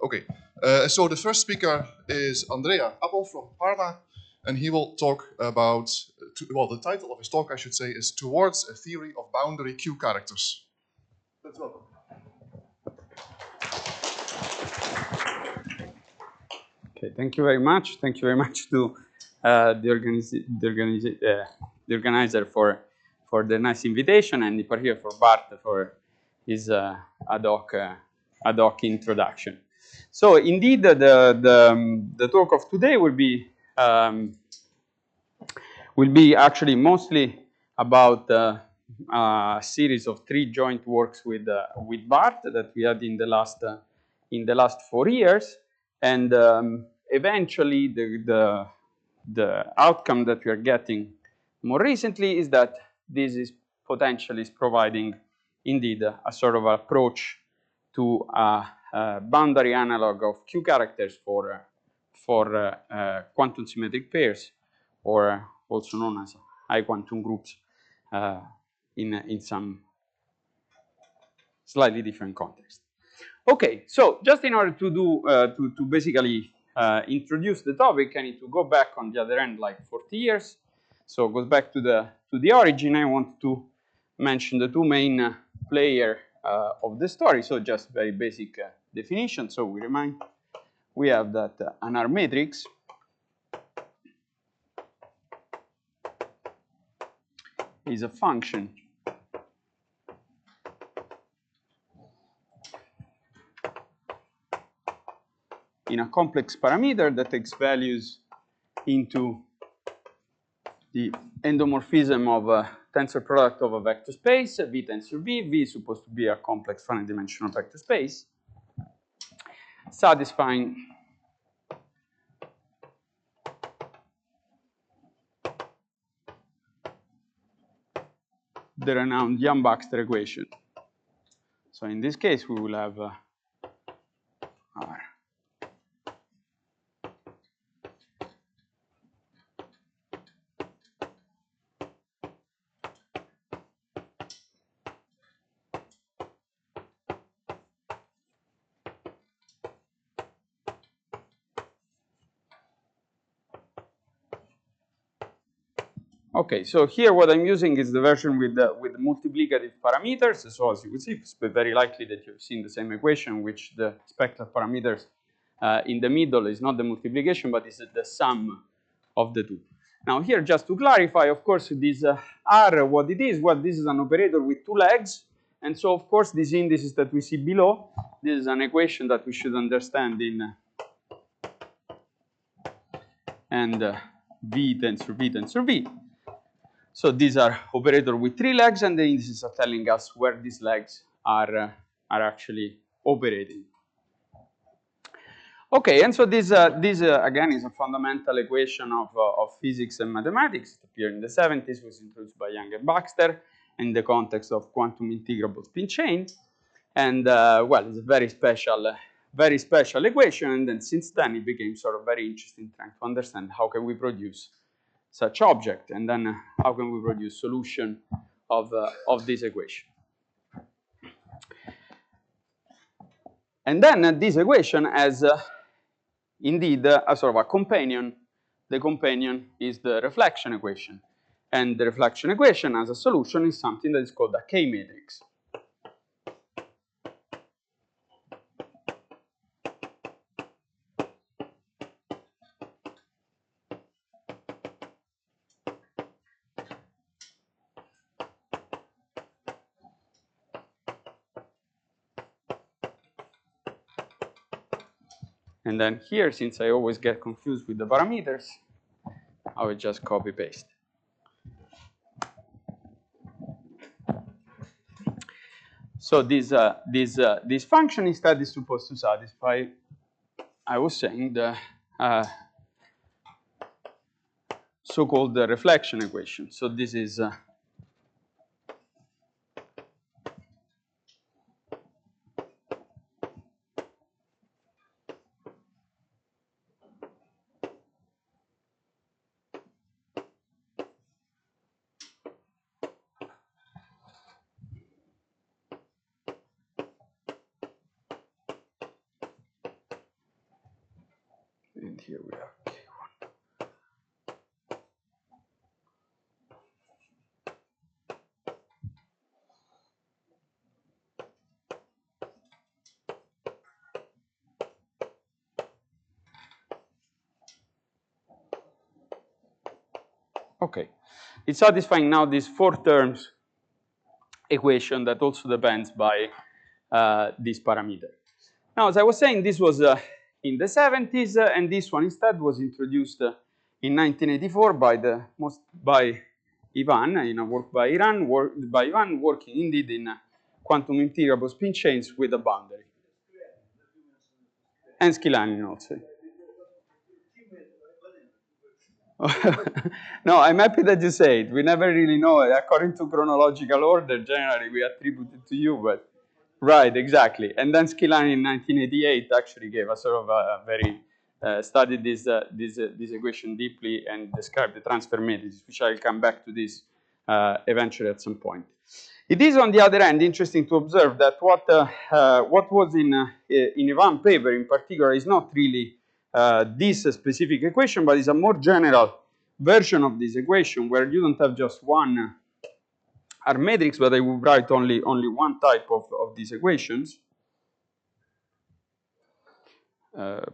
Okay, so the first speaker is Andrea Appel from Parma, and he will talk about, well, the title of his talk, I should say, is Towards a Theory of Boundary Q Characters. Let's welcome. Okay, thank you very much. Thank you very much to the organizer for the nice invitation, and in particular for Bart for his ad hoc introduction. So indeed, the talk of today will be actually mostly about a series of 3 joint works with Bart that we had in the last 4 years, and eventually the outcome that we are getting more recently is that this is potentially providing indeed a sort of approach to a boundary analog of Q characters for quantum symmetric pairs, or also known as high quantum groups in some slightly different context. Okay, so just in order to do to basically introduce the topic, I need to go back on the other end like 40 years. So it goes back to the origin. I want to mention the 2 main players of the story. So just very basic definition. So we have that an R matrix is a function in a complex parameter that takes values into the endomorphism of a tensor product of a vector space, V tensor V. V is supposed to be a complex finite-dimensional vector space, satisfying the renowned Yang-Baxter equation. So in this case, we will have R. Okay, so here what I'm using is the version with multiplicative parameters. So as you can see, it's very likely that you've seen the same equation, which the spectral parameters in the middle is not the multiplication, but is the sum of the 2. Now here, just to clarify, of course, this R, what it is, well, this is an operator with 2 legs. And so, of course, these indices that we see below, this is an equation that we should understand in V tensor V. So these are operators with 3 legs, and the indices are telling us where these legs are actually operating. Okay, and so this again is a fundamental equation of physics and mathematics. It appeared in the 70s, was introduced by Yang and Baxter in the context of quantum integrable spin chain, and well, it's a very special equation. And then since then, it became sort of very interesting trying to understand how can we produce such object, and then how can we produce solution of this equation. And then this equation has indeed a sort of a companion. The companion is the reflection equation, and the reflection equation as a solution is something that is called a K matrix. And then here, since I always get confused with the parameters, I will just copy paste. So this function instead is supposed to satisfy, I was saying, the so-called reflection equation. So this is here we have K1. Okay, it's satisfying now these 4 terms equation that also depends by this parameter. Now, as I was saying, this was in the 70s, and this one instead was introduced in 1984 by Ivan in a work by Ivan working indeed in quantum integrable spin chains with a boundary, and Skilanin also. No, I'm happy that you say it. We never really know. According to chronological order, generally we attribute it to you, but right, exactly. And then Skilanin in 1988 actually gave a sort of a very studied this equation deeply and described the transfer matrices, which I'll come back to this eventually at some point. It is, on the other hand, interesting to observe that what was in Ivan's paper in particular is not really this specific equation, but it's a more general version of this equation where you don't have just one R matrix, but I will write only one type of these equations. Right.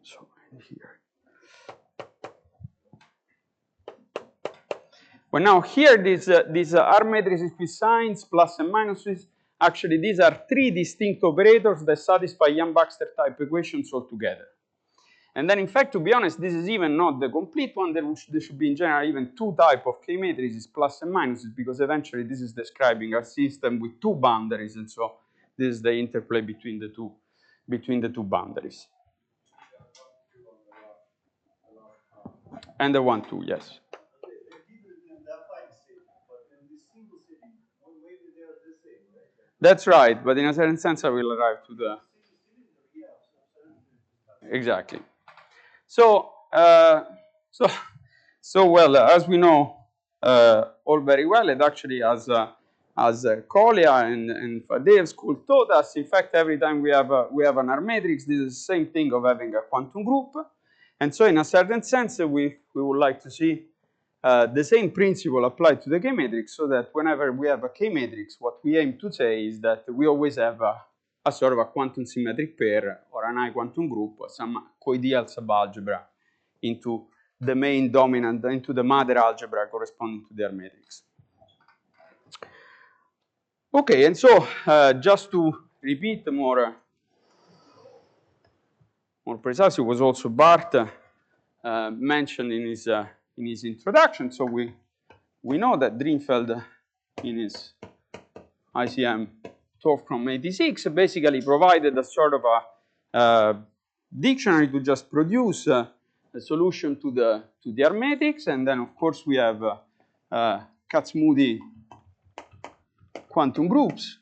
So here. Well, now here these R matrices with signs, plus and minuses. Actually, these are 3 distinct operators that satisfy Yang-Baxter type equations altogether. And then, in fact, to be honest, this is even not the complete one. There should be, in general, even 2 types of K matrices, plus and minuses, because eventually this is describing a system with 2 boundaries, and so this is the interplay between the two boundaries. And the 1, 2, yes. That's right, but in a certain sense, I will arrive to the. Exactly. So, well, as we know all very well, it actually as Kolya and Fadeev school taught us, in fact, every time we have an R matrix, this is the same thing of having a quantum group. And so, in a certain sense, we would like to see the same principle applied to the K matrix, so that whenever we have a K matrix, what we aim to say is that we always have a sort of a quantum symmetric pair or an I quantum group, some co-ideal subalgebra into the main dominant, into the mother algebra corresponding to the R matrix. Okay, and so just to repeat more precisely, was also Bart mentioned in his introduction. So we know that Drinfeld in his ICM talk from '86 basically provided a sort of a dictionary to just produce a solution to the R matrix, and then of course we have Kac-Moody quantum groups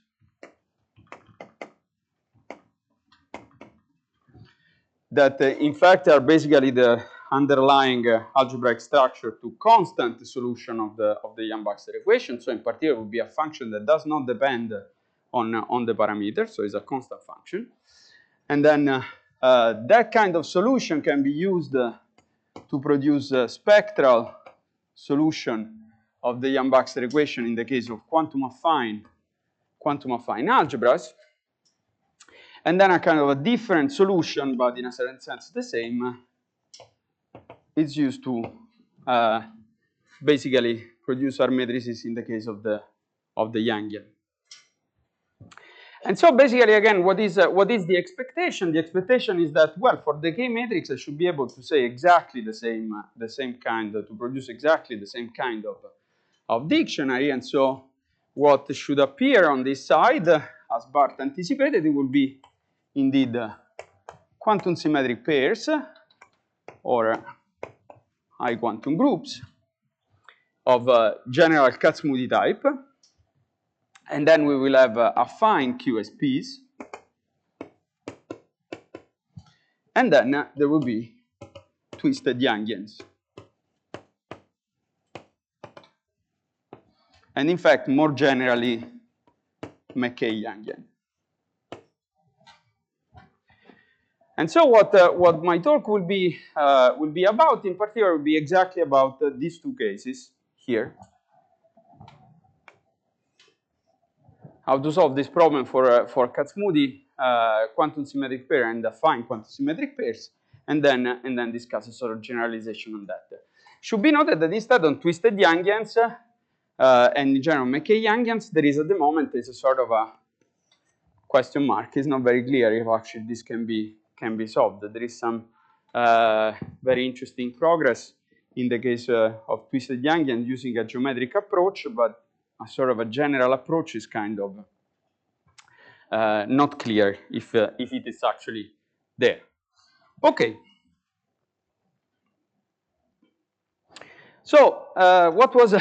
that in fact are basically the underlying algebraic structure to constant solution of the Yang-Baxter equation. So in particular, it would be a function that does not depend on the parameter, so it's a constant function. And then that kind of solution can be used to produce a spectral solution of the Yang-Baxter equation in the case of quantum affine algebras. And then a kind of a different solution, but in a certain sense the same, is used to basically produce R matrices in the case of the Yangian. And so basically, again, what is the expectation? The expectation is that, well, for the K matrix, I should be able to say exactly the same kind, to produce exactly the same kind of dictionary. And so what should appear on this side, as Bart anticipated, it will be indeed quantum symmetric pairs or I quantum groups of general Kac-Moody type. And then we will have affine QSPs. And then there will be twisted Yangians. And in fact, more generally, McKay Yangian. And so what my talk will be about, in particular, will be exactly about these two cases here. How to solve this problem for Kac-Moody quantum symmetric pair and affine quantum symmetric pairs, and then discuss a sort of generalization on that. Should be noted that instead on twisted Yangians and in general Mackay-Yangians, there is at the moment a sort of a question mark. It's not very clear if actually this can be solved. There is some very interesting progress in the case of twisted Yangians using a geometric approach, but a sort of a general approach is kind of not clear if it is actually there. Okay. So what was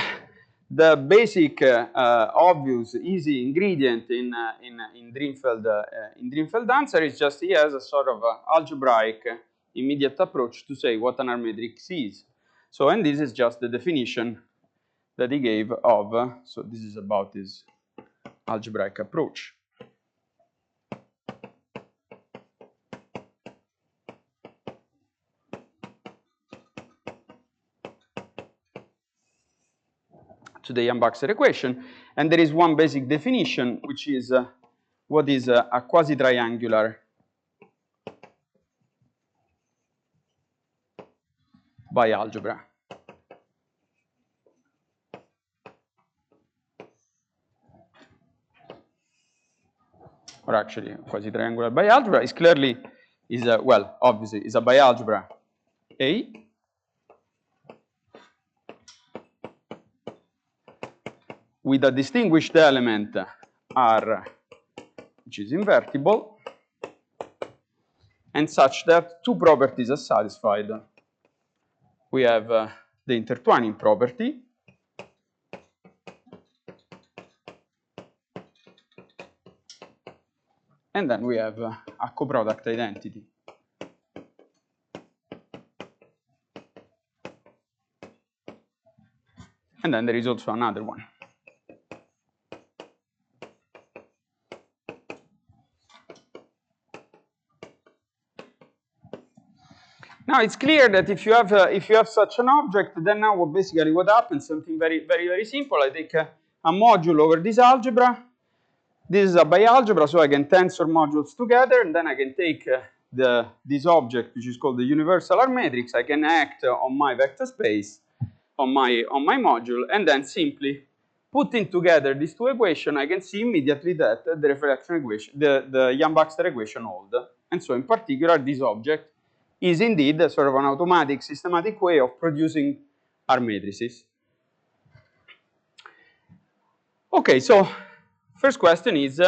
the basic, obvious, easy ingredient in Drinfeld answer is just he has a sort of algebraic immediate approach to say what an R matrix is. So, and this is just the definition that he gave of, so this is about his algebraic approach. To the Yang-Baxter equation, and there is one basic definition, which is what is a quasi-triangular bialgebra. Or actually, quasi-triangular bialgebra is clearly well, obviously, is a bialgebra A with a distinguished element R, which is invertible, and such that two properties are satisfied. We have the intertwining property, and then we have a coproduct identity. And then there is also another one. Now it's clear that if you have such an object, then now basically what happens, something very simple. I take a module over this algebra. This is a bialgebra, so I can tensor modules together, and then I can take this object, which is called the universal R matrix. I can act on my vector space, on my module, and then simply putting together these two equations, I can see immediately that the reflection equation, the Yang-Baxter equation hold. And so in particular, this object is indeed a sort of an automatic, systematic way of producing R matrices. Okay, so first question is,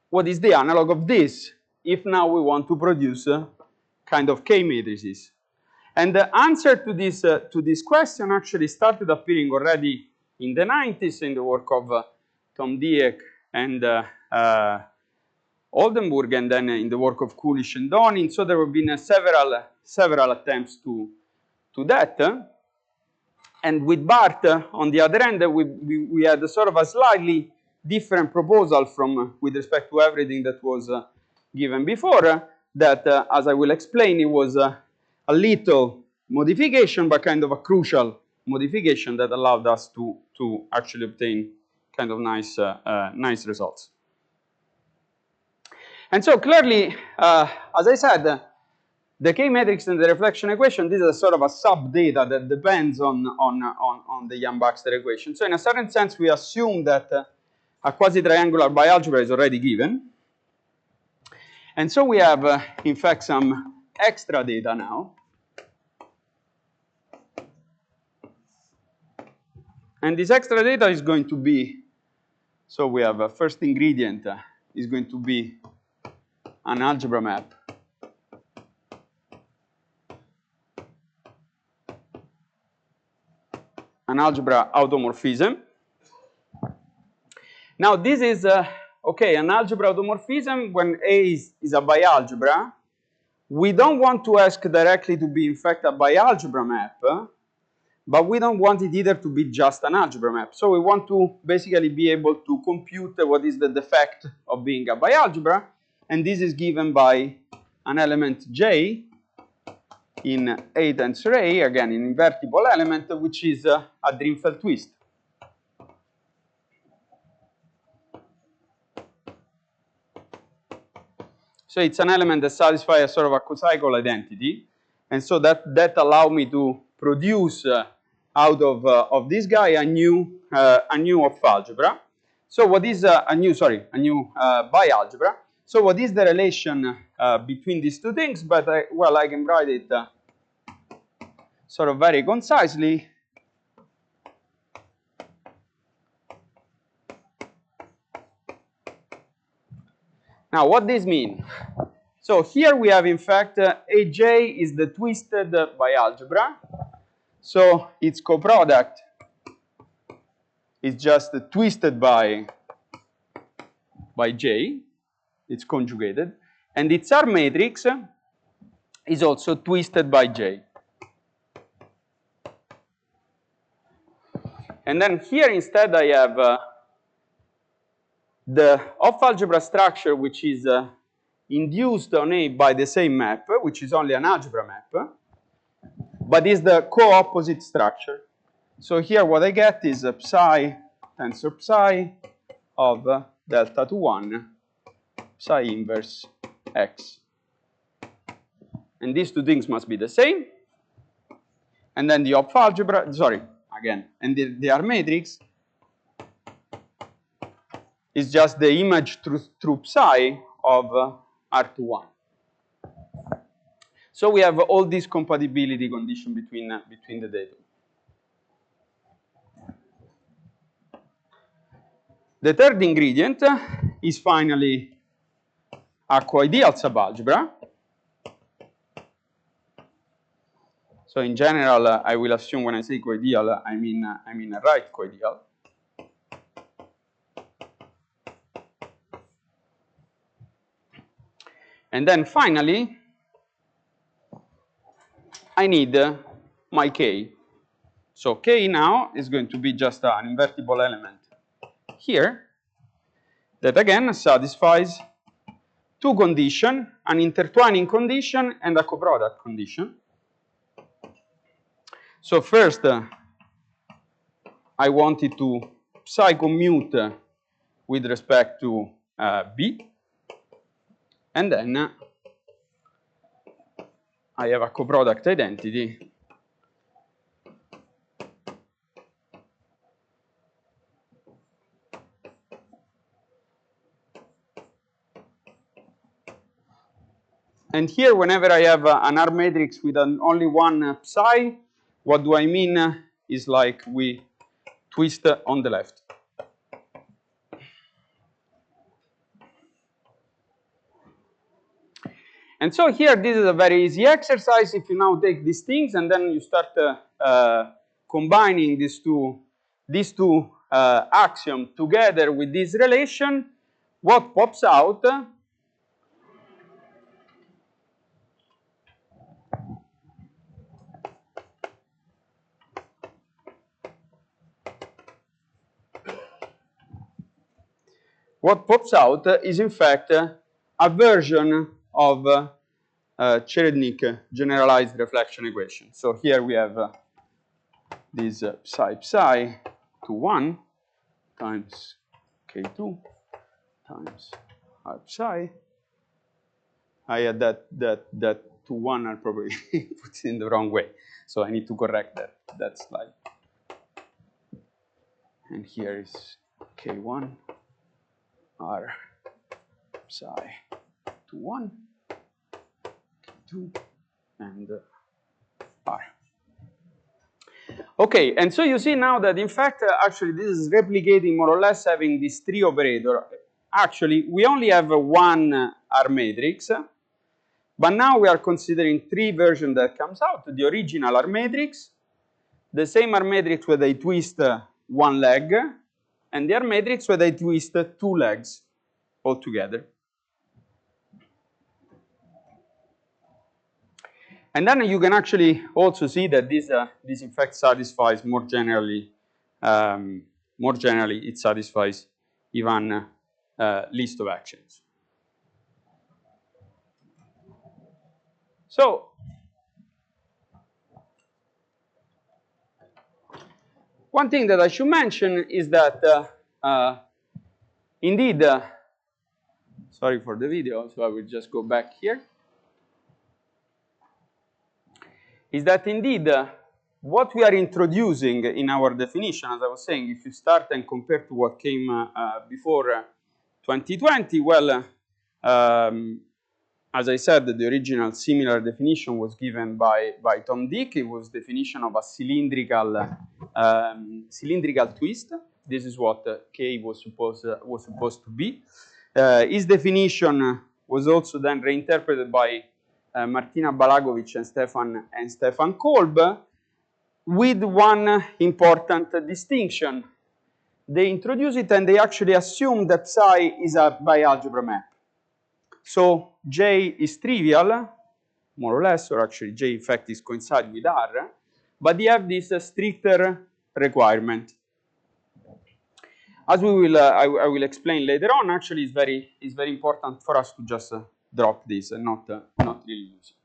what is the analog of this if now we want to produce kind of K matrices? And the answer to this question actually started appearing already in the 90s in the work of Tom Dieck and Oldenburg, and then in the work of Coolidge and Donin. So there have been several attempts to that. And with Bart, on the other end, we had a sort of a slightly different proposal from with respect to everything that was given before. That, as I will explain, it was a little modification, but kind of a crucial modification that allowed us to actually obtain kind of nice results. And so clearly, as I said, the K matrix and the reflection equation, this is a sort of a sub-data that depends on the Yang-Baxter equation. So in a certain sense, we assume that a quasi-triangular bialgebra is already given. And so we have, in fact, some extra data now. And this extra data is going to be, so we have a first ingredient is going to be an algebra map an algebra automorphism. Now this is, okay, an algebra automorphism when A is a bialgebra. We don't want to ask directly to be in fact a bialgebra map, but we don't want it either to be just an algebra map. So we want to basically be able to compute what is the defect of being a bialgebra, and this is given by an element J in A tensor A, again an invertible element, which is a Drinfeld twist. So it's an element that satisfies a sort of a cocycle identity, and so that allows me to produce out of this guy a new off algebra. So what is a new bi-algebra? So what is the relation between these two things? But I can write it sort of very concisely. Now, what this means? So here we have, in fact, AJ is the twisted bi-algebra. So its coproduct is just twisted by J. It's conjugated. And its R matrix is also twisted by J. And then here instead I have the off algebra structure, which is induced on A by the same map, which is only an algebra map, but is the co-opposite structure. So here what I get is a psi tensor psi of delta to 1 psi inverse x. And these two things must be the same. And then the off algebra, and the R matrix is just the image through psi of R to 1. So we have all these compatibility conditions between the data. The third ingredient is finally a co-ideal subalgebra. So in general, I will assume when I say co-ideal, I mean a right co-ideal. And then finally, I need my K. So K now is going to be just an invertible element here that again satisfies two conditions, an intertwining condition and a coproduct condition. So first, I wanted to psi commute with respect to B, and then I have a coproduct identity and here whenever I have an R matrix with only one psi, what do I mean is like we twist on the left. And so here, this is a very easy exercise. If you now take these things and then you start combining these two axioms together with this relation, what pops out is in fact a version of Cherednik generalized reflection equation. So here we have this psi to 1 times K2 times R psi. I had that to 1 I probably put it in the wrong way. So I need to correct that slide. And here is K1 R psi to 1, K2, and R. Okay, and so you see now that in fact, actually this is replicating more or less having this tree operator. Actually, we only have one R matrix, but now we are considering three versions that comes out. The original R matrix, the same R matrix where they twist one leg, and the R matrix where they twist two legs altogether. And then you can actually also see that this in fact satisfies more generally it satisfies even list of actions. So one thing that I should mention is that indeed, sorry for the video, so I will just go back here, is that indeed what we are introducing in our definition, as I was saying, if you start and compare to what came before 2020, well, as I said, the original similar definition was given by Tom Dick. It was definition of a cylindrical twist. This is what K was supposed to be. His definition was also then reinterpreted by Martina Balagovic and Stefan Kolb, with one important distinction. They introduce it and they actually assume that psi is a bialgebra map. So J is trivial, more or less, or actually J in fact is coincide with R, but they have this stricter requirement. As we will, I will explain later on, actually it's very important for us to just drop this and not really use it.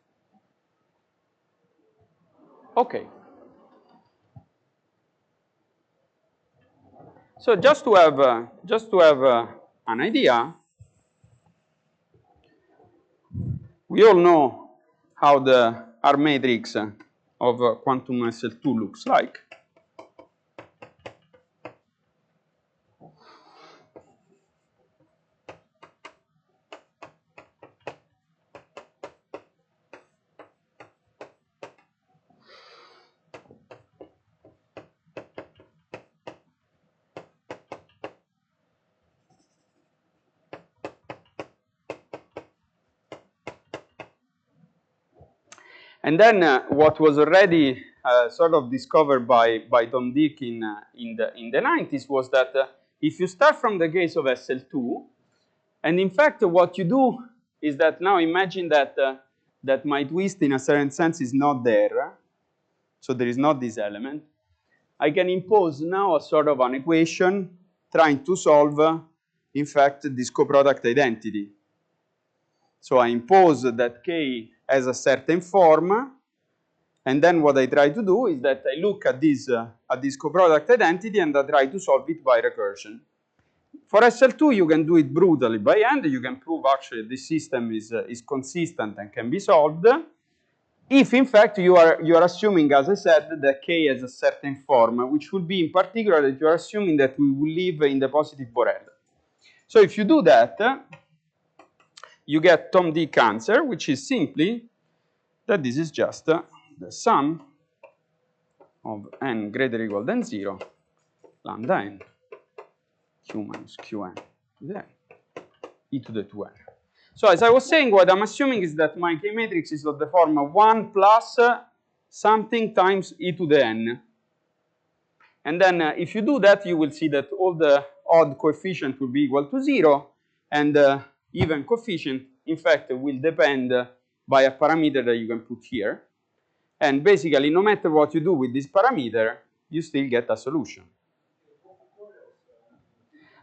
Okay. So just to have an idea, we all know how the R matrix of quantum SL2 looks like. And then what was already sort of discovered by Tom Dick in the 90s was that if you start from the case of SL2, and in fact what you do is that now imagine that that my twist in a certain sense is not there, so there is not this element. I can impose now a sort of an equation trying to solve, in fact, this coproduct identity. So I impose that K has a certain form, and then what I try to do is that I look at this coproduct identity and I try to solve it by recursion. For SL2, you can do it brutally by hand. You can prove actually this system is consistent and can be solved. If in fact you are assuming, as I said, that K has a certain form, which would be in particular that you are assuming that we will live in the positive Borel. So if you do that, you get Tom Dick answer, which is simply that this is just the sum of n greater or equal than 0, lambda n, q minus qn to the n, e to the 2n. So as I was saying, what I'm assuming is that my K matrix is of the form of 1 plus something times e to the n. And then if you do that, you will see that all the odd coefficient will be equal to 0, and even coefficient, in fact, will depend by a parameter that you can put here. And basically, no matter what you do with this parameter, you still get a solution.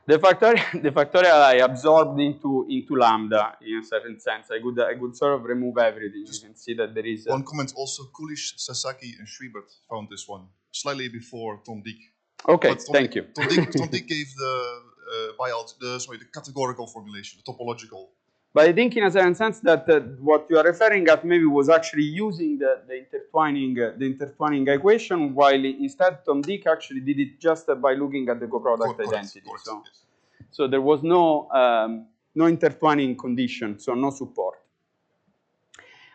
The factorial I absorbed into lambda in a certain sense. I could sort of remove everything. You can see that there is one comment also. Kulish, Sasaki, and Schwiebert found this one slightly before Tom Dick. Okay, thank you. Tom Dick gave the categorical formulation, the topological. But I think in a certain sense that what you are referring at maybe was actually using the intertwining equation, while instead Tom Dick actually did it just by looking at the coproduct identity. So there was no intertwining condition, so no support.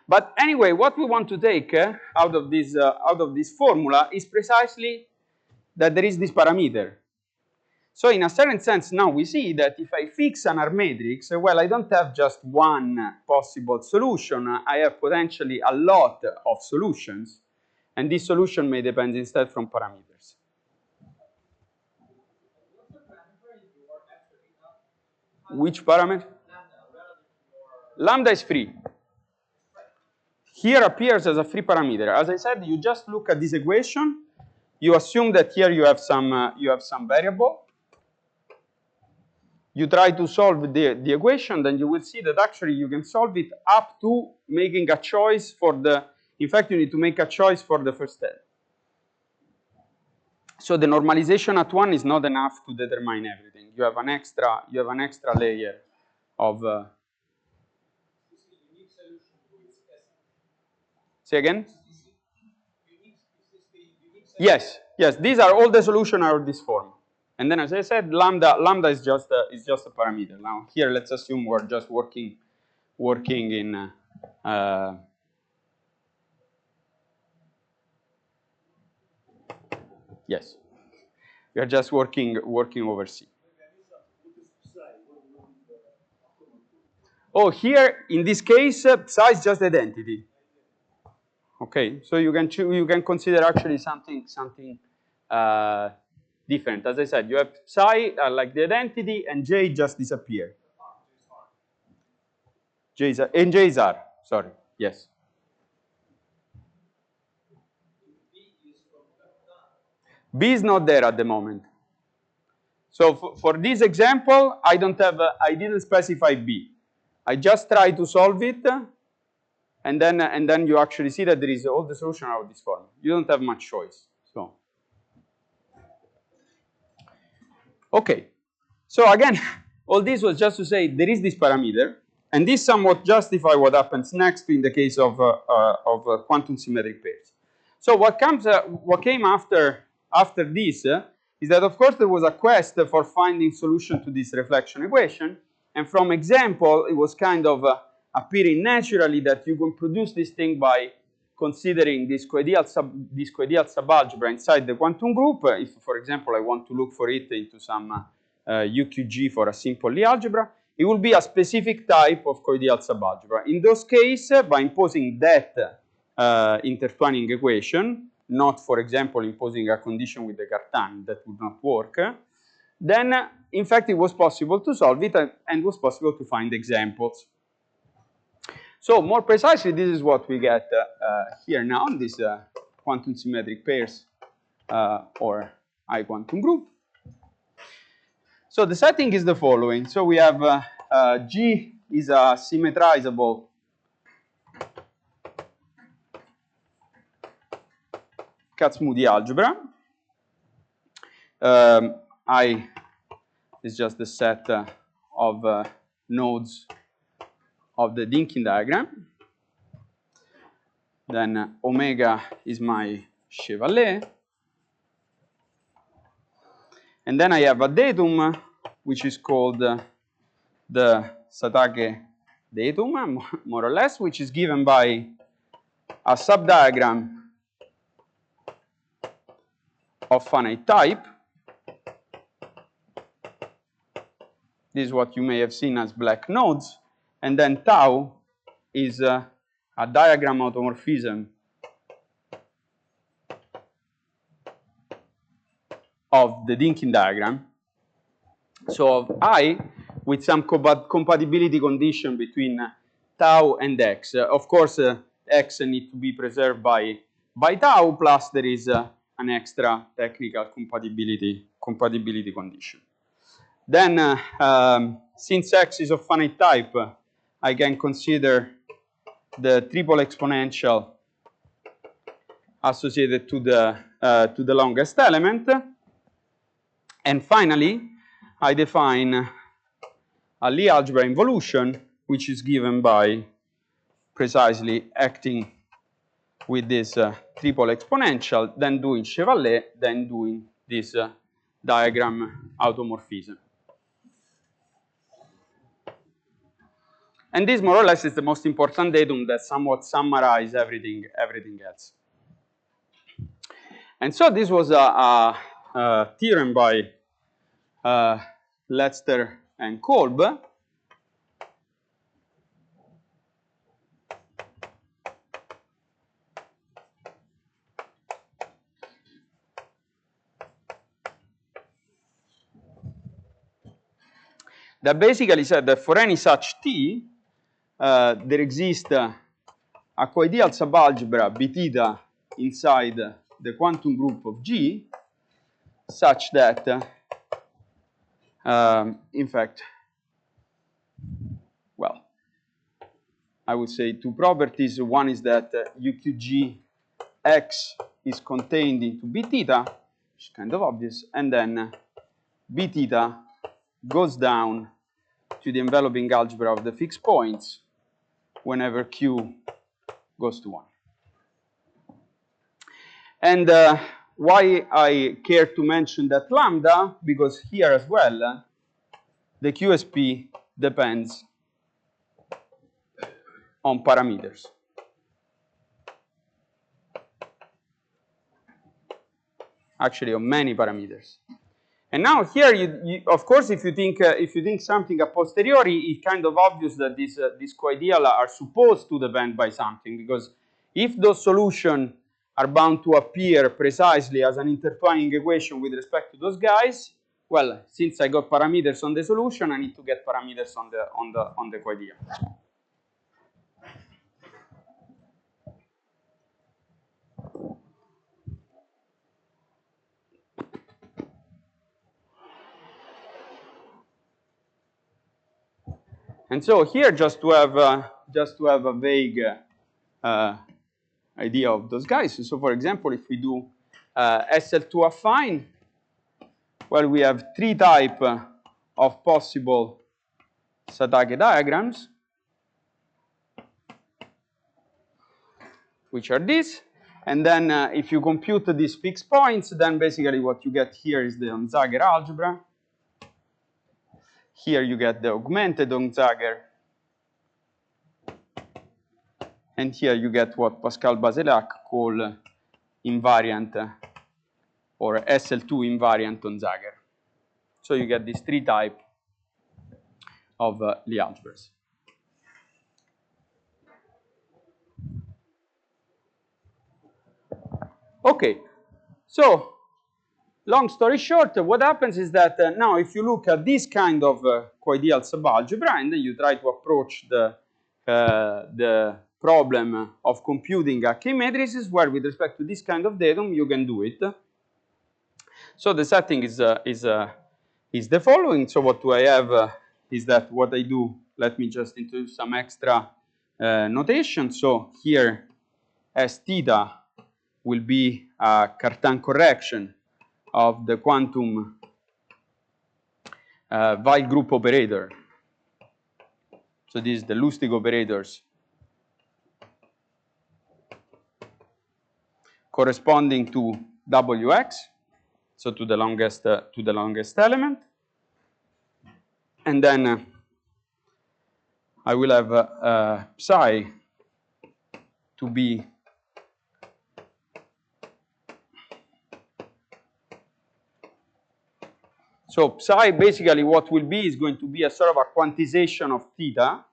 But anyway, what we want to take out of this formula is precisely that there is this parameter. So in a certain sense, now we see that if I fix an R matrix, well, I don't have just one possible solution. I have potentially a lot of solutions, and this solution may depend instead from parameters. Which parameter? Lambda is free. Here appears as a free parameter. As I said, you just look at this equation. You assume that here you have some variable. you try to solve the equation, then you will see that actually you can solve it up to making a choice for the, in fact, you need to make a choice for the first step. So the normalization at 1 is not enough to determine everything. You have an extra layer of. Say again? Yes, yes. These are all the solutions are of this form. And then, as I said, lambda is just a parameter. Now here, let's assume we're just working in. Yes, we are just working over C. Oh, here in this case, psi is just identity. Okay, so you can consider actually something different. As I said, you have psi like the identity, and J just disappear. J is R. Sorry. Yes. B is not there at the moment. So for this example, I didn't specify B. I just try to solve it, and then you actually see that there is all the solution out of this form. You don't have much choice. So okay. So again, all this was just to say there is this parameter, and this somewhat justify what happens next in the case of quantum symmetric pairs. So what came after this is that, of course, there was a quest for finding solution to this reflection equation, and from example, it was kind of appearing naturally that you can produce this thing by considering this co-ideal subalgebra inside the quantum group. If, for example, I want to look for it into some UQG for a simple Lie algebra, it will be a specific type of co-ideal subalgebra. In those cases, by imposing that intertwining equation, not, for example, imposing a condition with the Cartan, that would not work, then, in fact, it was possible to solve it, and was possible to find examples. So, more precisely, this is what we get here now, this quantum symmetric pairs or I quantum group. So, the setting is the following. So, we have G is a symmetrizable Kac-Moody algebra. I is just the set of nodes of the Dynkin diagram. Then omega is my Chevalet. And then I have a datum, which is called the Satake datum, more or less, which is given by a subdiagram of finite type. This is what you may have seen as black nodes. And then tau is a diagram automorphism of the Dynkin diagram. So of I with some compatibility condition between tau and x. Of course, x needs to be preserved by tau, plus there is an extra technical compatibility condition. Then, since x is of finite type, I can consider the triple exponential associated to the longest element. And finally, I define a Lie algebra involution, which is given by precisely acting with this triple exponential, then doing Chevalet, then doing this diagram automorphism. And this, more or less, is the most important datum that somewhat summarizes everything else. And so this was a theorem by Letzter and Kolb. That basically said that for any such T, there exists a co-ideal subalgebra B theta inside the quantum group of G, such that in fact, well, I would say two properties. One is that UQG X is contained into B theta, which is kind of obvious, and then B theta goes down to the enveloping algebra of the fixed points whenever Q goes to 1. And why I care to mention that lambda? Because here as well, the QSP depends on parameters. Actually, on many parameters. And now here, you of course, if you think something a posteriori, it's kind of obvious that these co-ideal are supposed to depend by something, because if those solutions are bound to appear precisely as an intertwining equation with respect to those guys, well, since I got parameters on the solution, I need to get parameters on the co-ideal. And so here, just to have a vague idea of those guys. So for example, if we do SL2 affine, well, we have three types of possible Satake diagrams, which are these. And then if you compute these fixed points, then basically what you get here is the Onzager algebra. Here you get the augmented Onzager. And here you get what Pascal Baselac called invariant or SL2 invariant Onzager. So you get these three types of Lie algebras. Okay, so long story short, what happens is that now if you look at this kind of co-ideal subalgebra and then you try to approach the problem of computing a K matrices, where with respect to this kind of datum you can do it. So the setting is the following. So what do I have is that what I do, let me just introduce some extra notation. So here S theta will be a Cartan correction of the quantum Weil group operator. So this is the Lustig operators corresponding to Wx, so to the longest element, and then I will have psi to be so psi basically what will be is going to be a sort of a quantization of theta.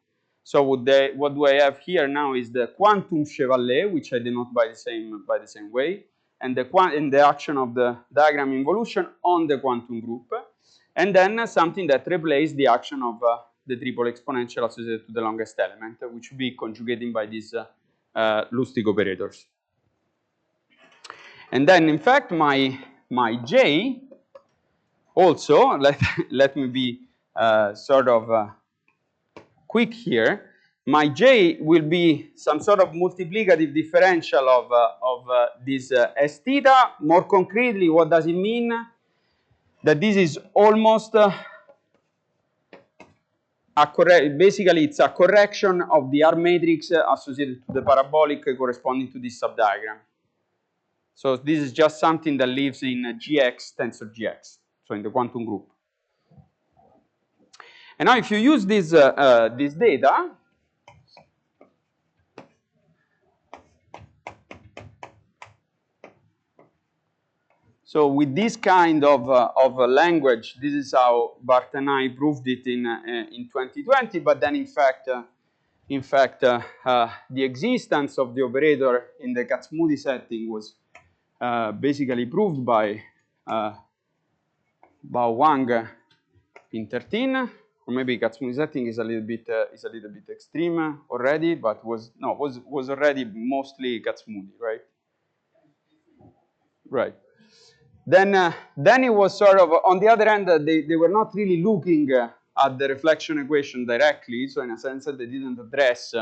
So what do I have here now is the quantum Chevalet, which I denote by the same way, and the action of the diagram involution on the quantum group, and then something that replaces the action of the triple exponential associated to the longest element, which will be conjugating by these Lustig operators. And then in fact my J also, let me be sort of quick here. My J will be some sort of multiplicative differential of this S theta. More concretely, what does it mean? That this is almost basically it's a correction of the R matrix associated to the parabolic corresponding to this subdiagram. So this is just something that lives in GX tensor GX, so in the quantum group. And now if you use this data, so with this kind of language, this is how Bart and I proved it in 2020. But then, in fact, the existence of the operator in the Kac-Moody setting was basically proved by Bao Wang in 13. Or maybe Kac-Moody setting is a little bit extreme already, but was already mostly Kac-Moody, right? Right. then it was sort of, on the other hand, they were not really looking at the reflection equation directly, so in a sense that they didn't address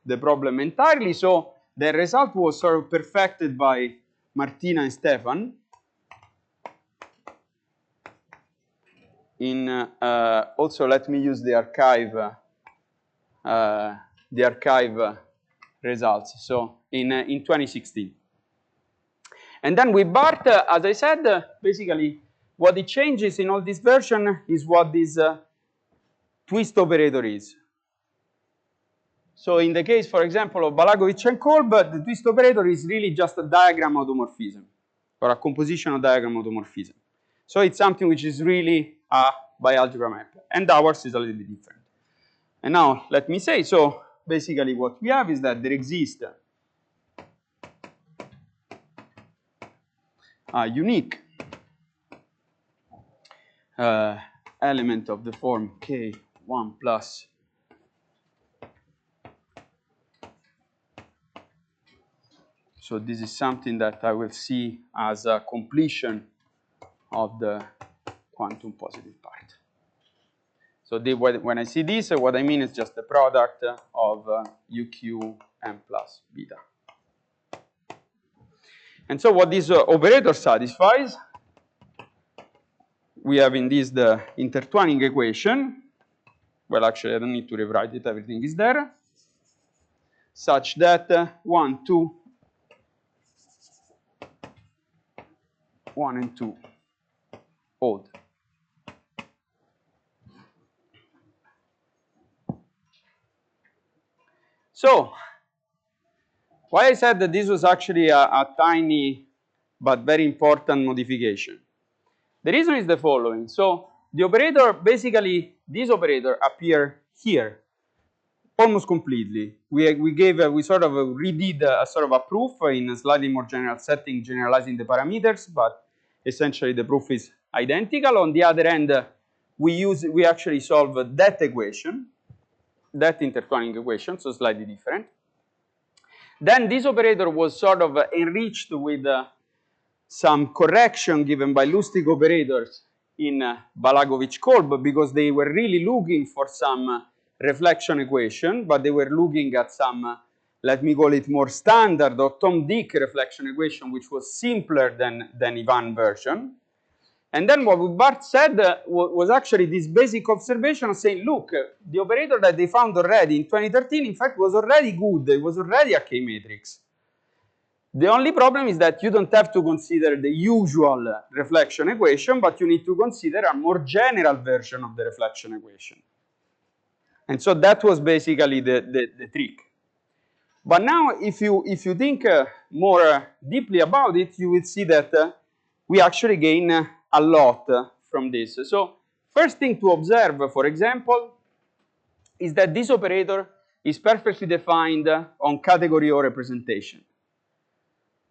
the problem entirely. So the result was sort of perfected by Martina and Stefan in also let me use the archive results. So in 2016. And then with Bart, as I said, basically what it changes in all this version is what this twist operator is. So in the case, for example, of Balagovich and Kolb, the twist operator is really just a diagram automorphism, or a compositional diagram automorphism. So it's something which is really a bialgebra map, and ours is a little bit different. And now let me say, so basically what we have is that there exists a unique element of the form K1 plus so this is something that I will see as a completion of the quantum positive part. So when I see this, what I mean is just the product of UQ m plus beta. And so what this operator satisfies, we have in this the intertwining equation. Well, actually, I don't need to rewrite it. Everything is there. Such that 1, 2, 1 and 2 hold. So, why I said that this was actually a tiny but very important modification. The reason is the following. So, the operator, basically, this operator appear here almost completely. We sort of redid a sort of a proof in a slightly more general setting, generalizing the parameters, but essentially the proof is identical. On the other hand, we actually solve that equation, that intertwining equation, so slightly different. Then this operator was sort of enriched with some correction given by Lustig operators in Balagovich-Kolb, because they were really looking for some reflection equation, but they were looking at some, let me call it more standard or Tom Dick reflection equation, which was simpler than Ivan version. And then what Bart said was actually this basic observation of saying, look, the operator that they found already in 2013, in fact, was already good. It was already a K-matrix. The only problem is that you don't have to consider the usual reflection equation, but you need to consider a more general version of the reflection equation. And so that was basically the trick. But now, if you think more deeply about it, you will see that we actually gain a lot from this. So first thing to observe, for example, is that this operator is perfectly defined on category O representation.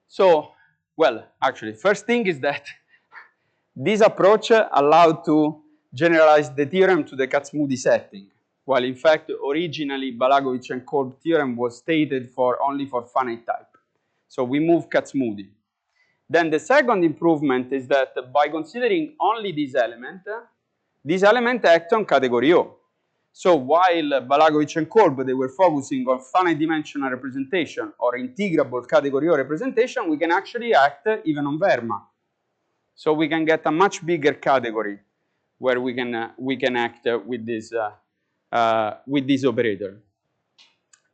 So, well, actually, first thing is that this approach allowed to generalize the theorem to the Kac-Moody setting, while in fact originally Balagovich and Kolb theorem was stated only for finite type. So we moved Kac-Moody. Then the second improvement is that by considering only this element acts on category O. So while Balagovich and Kolb, they were focusing on finite-dimensional representation or integrable category O representation, we can actually act even on Verma. So we can get a much bigger category where we can act with this operator.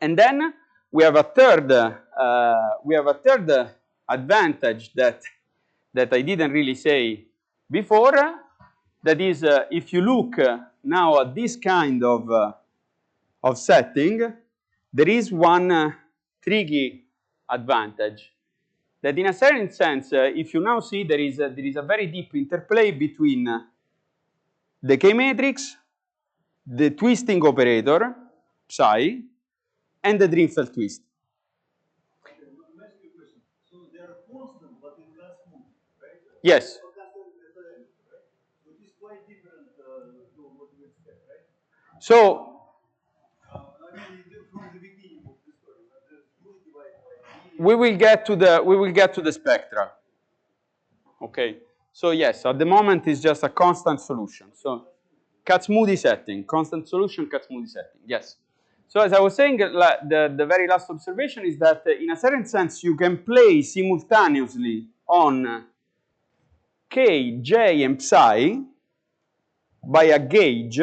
And then we have a third advantage that I didn't really say before. That is, if you look now at this kind of setting, there is one tricky advantage. That in a certain sense, if you now see there is a very deep interplay between the K-matrix, the twisting operator, psi, and the Drinfeld twist. So they are constant, but in Kac-Moody, right? Yes. So it is quite different to what we expect, right? So, I mean, from the beginning of the story, there's U divided by E. we will get to the spectra. Okay. So yes, at the moment it's just a constant solution. So Kac-Moody setting, constant solution, Kac-Moody setting, yes. So as I was saying, the very last observation is that in a certain sense you can play simultaneously on k, j, and psi by a gauge.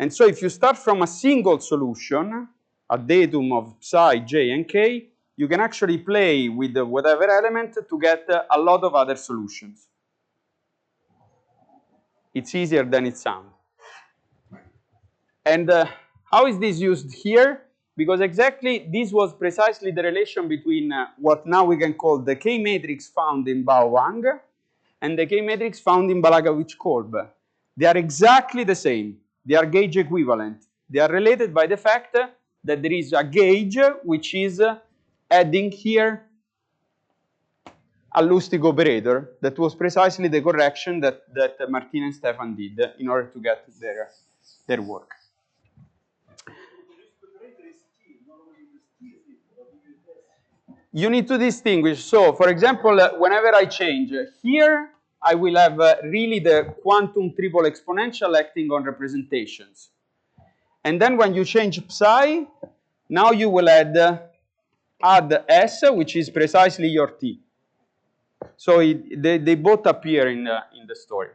And so if you start from a single solution, a datum of psi, j, and k, you can actually play with whatever element to get a lot of other solutions. It's easier than it sounds. And how is this used here? Because exactly this was precisely the relation between what now we can call the K-matrix found in Bao-Wang and the K-matrix found in Balagavich-Kolb. They are exactly the same. They are gauge equivalent. They are related by the fact that there is a gauge which is adding here a Lustig operator that was precisely the correction that Martin and Stefan did in order to get their work. You need to distinguish. So, for example, whenever I change here, I will have really the quantum triple exponential acting on representations. And then when you change psi, now you will add S, which is precisely your T. So they both appear in the story.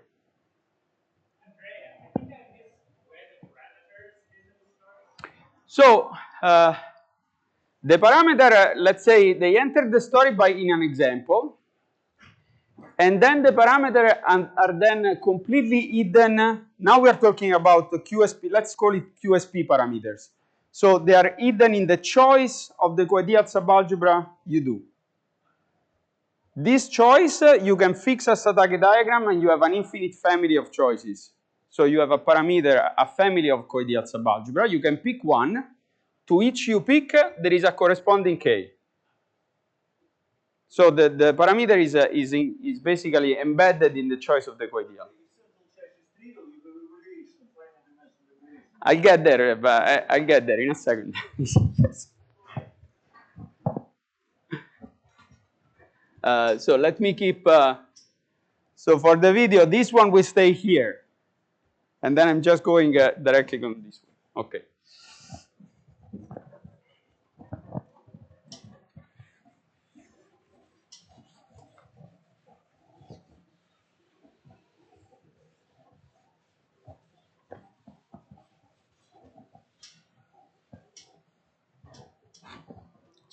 So the parameter, let's say they entered the story by in an example, and then the parameters are then completely hidden. Now we are talking about the QSP, let's call it QSP parameters. So they are hidden in the choice of the co-ideal subalgebra you do. This choice, you can fix a Satake diagram and you have an infinite family of choices. So you have a parameter, a family of co-ideal subalgebra. You can pick one. To each you pick, there is a corresponding K. So the parameter is basically embedded in the choice of the co-ideal. I'll get there, but I'll get there in a second. Yes. So let me keep, so for the video, this one will stay here. And then I'm just going directly on this one. Okay.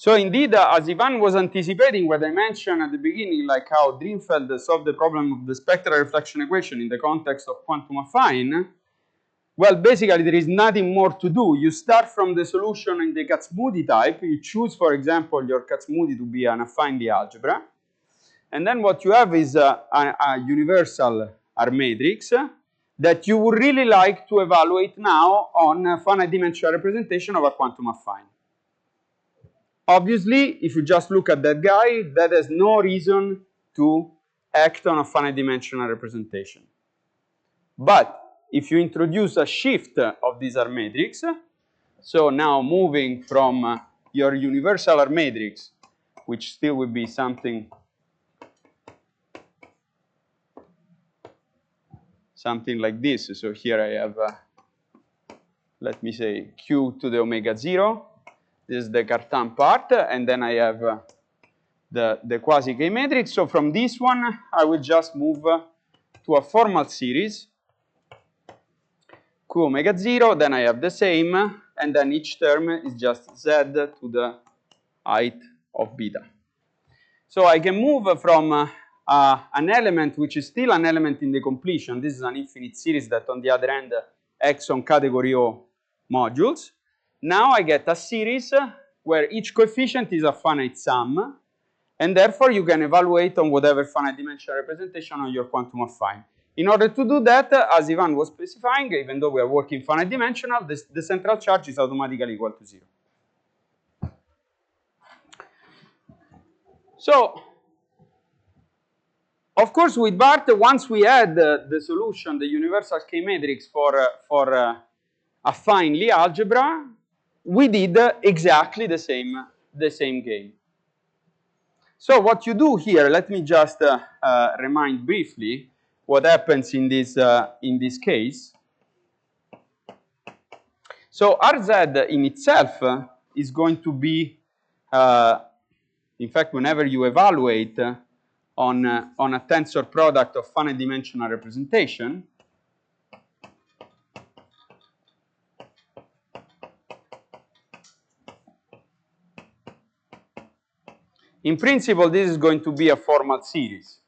So indeed, as Ivan was anticipating what I mentioned at the beginning, like how Drinfeld solved the problem of the spectral reflection equation in the context of quantum affine, well, basically there is nothing more to do. You start from the solution in the Kac-Moody type. You choose, for example, your Kac-Moody to be an affine Lie algebra. And then what you have is a universal R matrix that you would really like to evaluate now on a finite dimensional representation of a quantum affine. Obviously, if you just look at that guy, that has no reason to act on a finite dimensional representation. But if you introduce a shift of this R matrix, so now moving from your universal R matrix, which still would be something like this. So here I have, let me say, Q to the omega 0. This is the Cartan part, and then I have the quasi-K matrix. So from this one, I will just move to a formal series, Q omega 0, then I have the same, and then each term is just Z to the height of beta. So I can move from an element which is still an element in the completion. This is an infinite series that on the other end acts on category O modules. Now I get a series where each coefficient is a finite sum, and therefore you can evaluate on whatever finite dimensional representation on your quantum affine. In order to do that, as Ivan was specifying, even though we are working finite dimensional, the central charge is automatically equal to 0. So, of course, with Bart, once we had the solution, the universal K matrix for affine Lie algebra, we did exactly the same game. So what you do here, let me just remind briefly what happens in this case. So Rz in itself is going to be, in fact, whenever you evaluate on a tensor product of finite dimensional representation, in principle, this is going to be a formal series.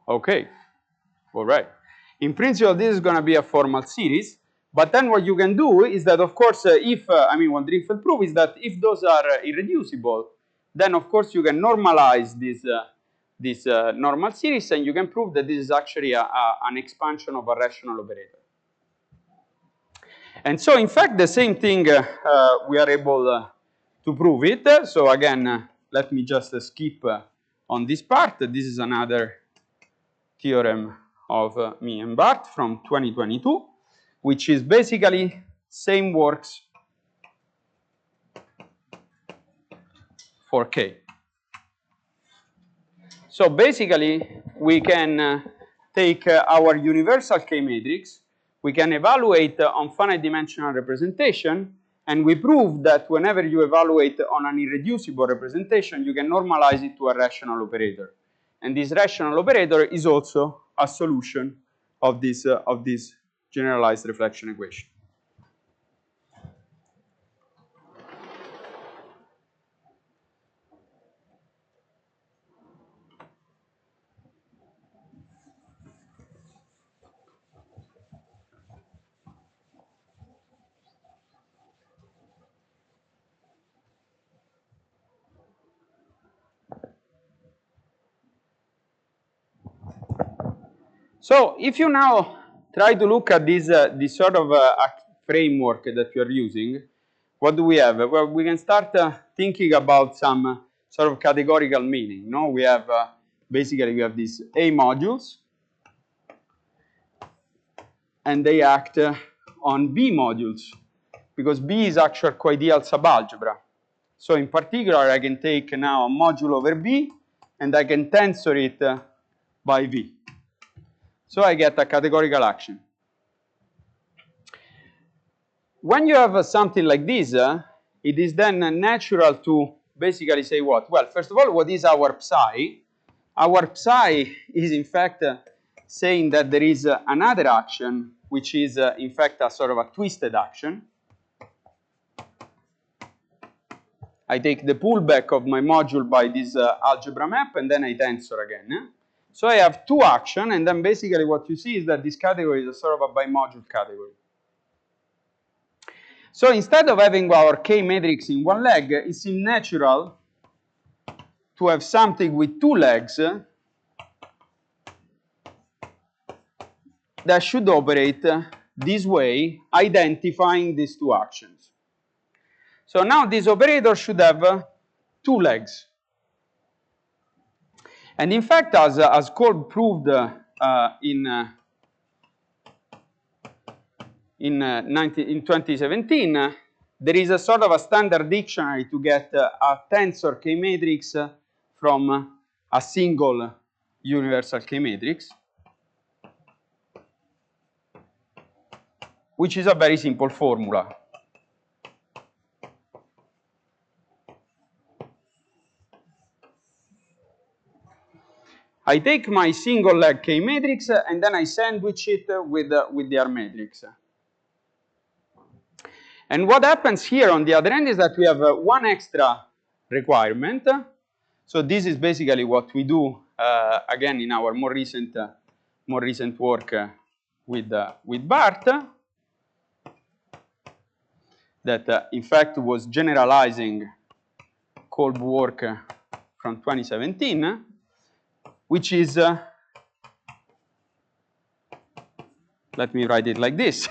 Okay, all right. In principle, this is going to be a formal series. But then what you can do is that, of course, if, I mean, what Driefel proof is that if those are irreducible, then, of course, you can normalize this normal series, and you can prove that this is actually an expansion of a rational operator. And so, in fact, the same thing, we are able to prove it. So, again, let me just skip on this part. This is another theorem of me and Bart from 2022, which is basically same works for K. So basically, we can take our universal K matrix, we can evaluate on finite dimensional representation, and we prove that whenever you evaluate on an irreducible representation, you can normalize it to a rational operator. And this rational operator is also a solution of this generalized reflection equation. So if you now try to look at this sort of framework that you are using, what do we have? Well, we can start thinking about some sort of categorical meaning. No, we have basically we have these A modules, and they act on B modules because B is actual co-ideal subalgebra. So in particular, I can take now a module over B, and I can tensor it by V. So I get a categorical action. When you have something like this, it is then natural to basically say what? Well, first of all, what is our psi? Our psi is in fact saying that there is another action, which is in fact a sort of a twisted action. I take the pullback of my module by this algebra map, and then I tensor again. So I have two actions, and then basically what you see is that this category is a sort of a bimodule category. So instead of having our K matrix in one leg, it seems natural to have something with two legs that should operate this way, identifying these two actions. So now this operator should have two legs. And in fact, as Kolb proved in 2017, there is a sort of a standard dictionary to get a tensor K matrix from a single universal K matrix, which is a very simple formula. I take my single leg K matrix and then I sandwich it with the R matrix. And what happens here on the other end is that we have one extra requirement. So this is basically what we do again in our more recent work with Bart, that in fact was generalizing Kolb work from 2017, which is let me write it like this,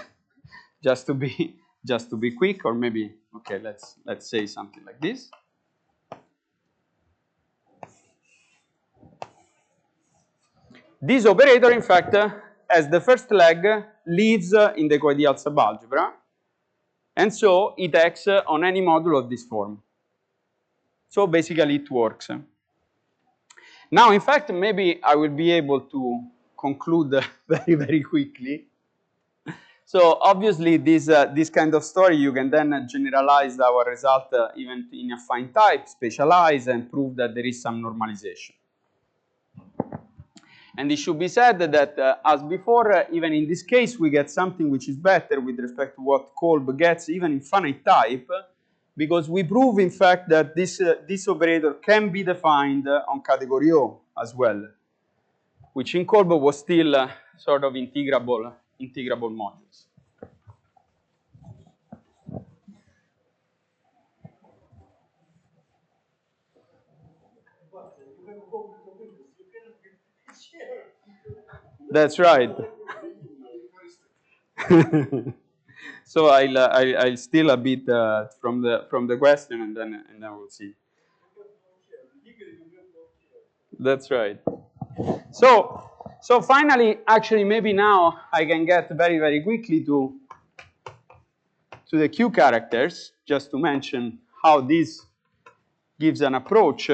just to be quick, or maybe okay, let's say something like this. This operator, in fact, as the first leg, lives in the co-ideal subalgebra, and so it acts on any module of this form. So basically it works. Now, in fact, maybe I will be able to conclude very, very quickly. So obviously, this kind of story, you can then generalize our result even in affine type, specialize, and prove that there is some normalization. And it should be said that, as before, even in this case, we get something which is better with respect to what Kolb gets, even in finite type, because we prove, in fact, that this operator can be defined on category O as well, which in Kolb was still sort of integrable modules. But you have complex operators. You cannot get share. That's right. So I'll steal a bit from the question, and then we'll see. That's right. So finally, actually, maybe now I can get very, very quickly to the Q characters, just to mention how this gives an approach.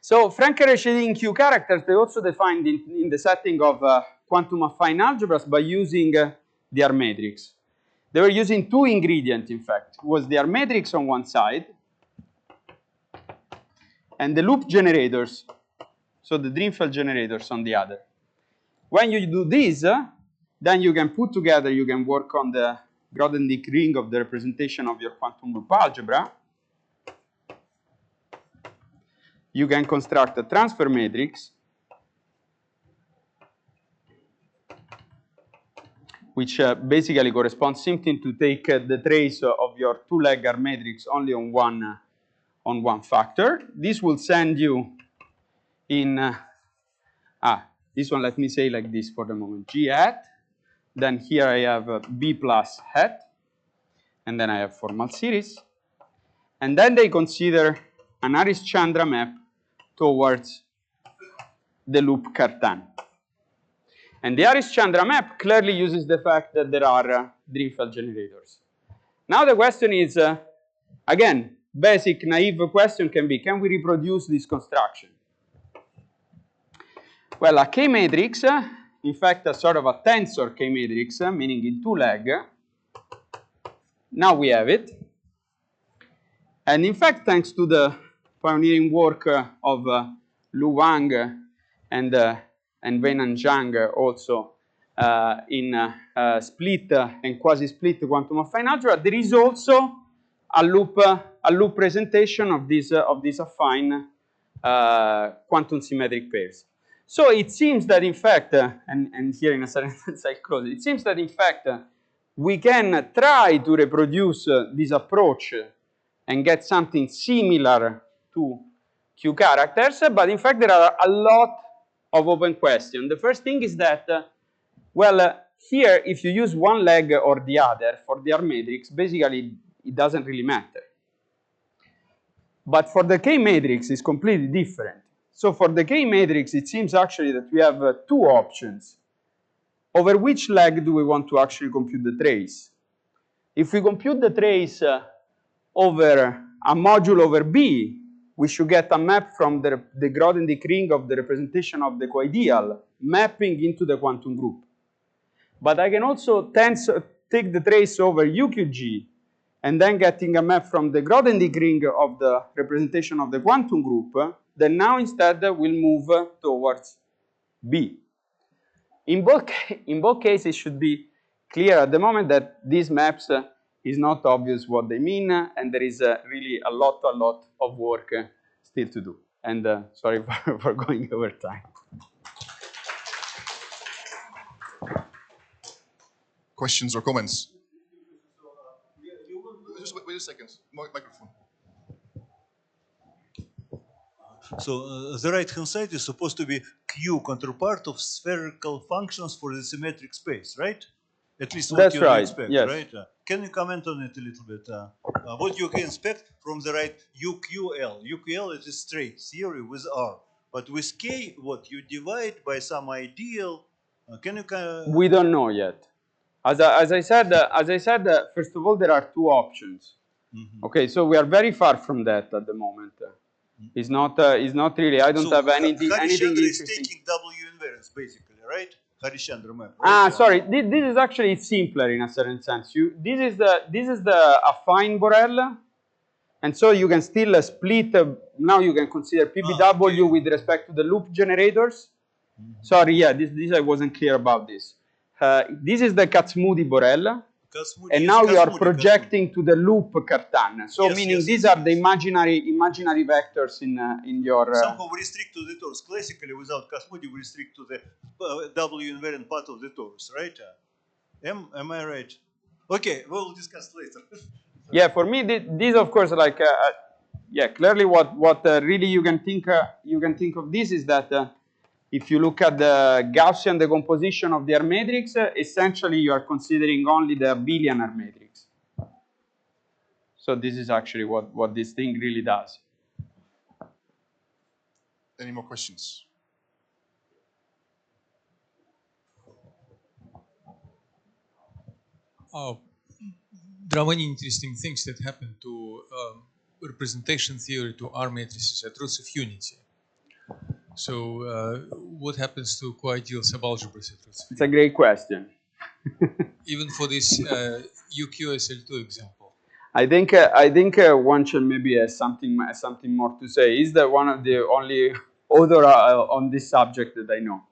So Franke-Rechedin Q characters, they also defined in the setting of quantum affine algebras by using the R matrix. They were using two ingredients, in fact. It was the R matrix on one side and the loop generators, so the Drinfeld generators on the other. When you do this, then you can put together, you can work on the Grothendieck ring of the representation of your quantum loop algebra. You can construct a transfer matrix, which basically corresponds simply to take the trace of your two-leg R matrix only on one factor. This will send you in this one, let me say like this for the moment, G hat. Then here I have B plus hat, and then I have formal series. And then they consider an Harish-Chandra map towards the loop Cartan. And the Harish-Chandra map clearly uses the fact that there are Drinfeld generators. Now the question is, again, basic naive question can be, can we reproduce this construction? Well, a K matrix, in fact, a sort of a tensor K matrix, meaning in two leg. Now we have it. And in fact, thanks to the pioneering work of Lu Wang and Weinan Zhang also in split and quasi-split quantum affine algebra, there is also a loop presentation of this affine quantum symmetric pairs. So it seems that in fact, and here in a certain sense I close, it seems that in fact we can try to reproduce this approach and get something similar to Q characters, but in fact there are a lot of open questions. The first thing is that, here if you use one leg or the other for the R matrix, basically it doesn't really matter. But for the K matrix, it's completely different. So for the K matrix, it seems actually that we have two options. Over which leg do we want to actually compute the trace? If we compute the trace over a module over B, we should get a map from the Grothendieck ring of the representation of the co-ideal mapping into the quantum group. But I can also take the trace over UQG and then getting a map from the Grothendieck ring of the representation of the quantum group, then now instead we'll move towards B. In both cases, it should be clear at the moment that these maps is not obvious what they mean, and there is really a lot of work still to do. And sorry for going over time. Questions or comments? Just wait a second. Microphone. So the right-hand side is supposed to be Q counterpart of spherical functions for the symmetric space, right? At least what you expect, yes. right? Can you comment on it a little bit? What you can expect from the right UQL? UQL is a straight theory with R, but with K, what you divide by some ideal? Can you? We don't know yet. As I said, first of all, there are two options. Okay, so we are very far from that at the moment. It's not really. I don't have anything Harishchandra is interesting. taking W invariance basically, right? Harishchandra map. Right? Sorry. This is actually simpler in a certain sense. This is the affine Borel, and so you can still split. Now you can consider PBW with respect to the loop generators. Sorry, yeah, this I wasn't clear about this. This is the Kac-Moody Borel. And now you are projecting to the loop Cartan. So meaning these are the imaginary vectors in your. Somehow we restrict to the torus. Classically, without Kac-Moody, we restrict to the W invariant part of the torus, right? Am I right? Okay, we'll discuss later. Yeah, for me, this of course, like, yeah, clearly what really you can think of this is that if you look at the Gaussian decomposition of the R matrix, essentially you are considering only the abelian R matrix. So this is actually what this thing really does. Any more questions? There are many interesting things that happen to representation theory to R matrices at roots of unity. So what happens to co-ideal subalgebras at roots of unity? It's a great question. Even for this UQSL2 example. I think one should maybe have something more to say. He's one of the only author on this subject that I know.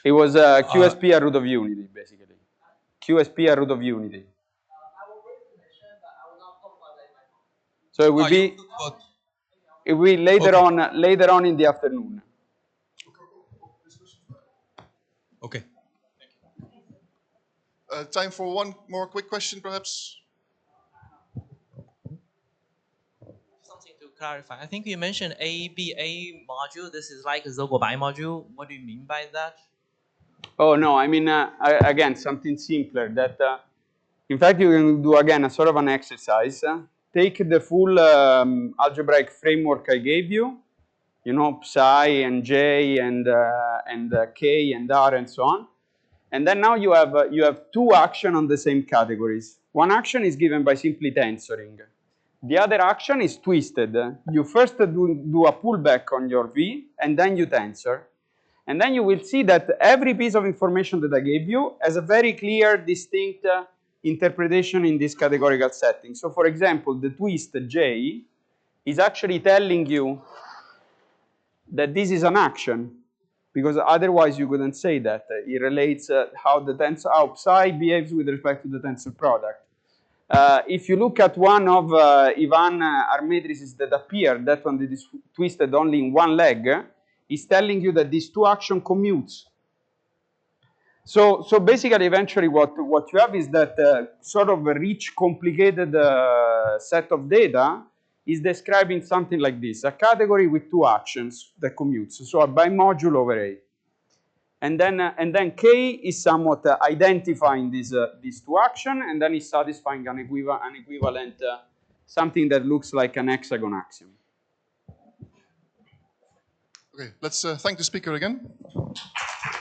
It was QSP at root of unity, basically. QSP at root of unity. So it will be later on in the afternoon. Okay. Time for one more quick question, perhaps. Something to clarify. I think you mentioned ABA module. This is like a Zogobai module. What do you mean by that? Oh no, I mean again something simpler. That in fact you can do again a sort of an exercise. Take the full algebraic framework I gave you. You know, psi and j and k and r and so on. And then now you have two actions on the same categories. One action is given by simply tensoring. The other action is twisted. You first do a pullback on your V, and then you tensor. And then you will see that every piece of information that I gave you has a very clear, distinct interpretation in this categorical setting. So for example, the twist J is actually telling you that this is an action, because otherwise you couldn't say that. It relates how psi behaves with respect to the tensor product. If you look at one of Ivan R matrices that appear, that one that is twisted only in one leg, is telling you that these two action commutes. So basically, eventually, what you have is that sort of a rich, complicated set of data is describing something like this: a category with two actions that commutes. So a bimodular over A. And then K is somewhat identifying these two actions, and then is satisfying an equivalent something that looks like an hexagon axiom. Okay, let's thank the speaker again.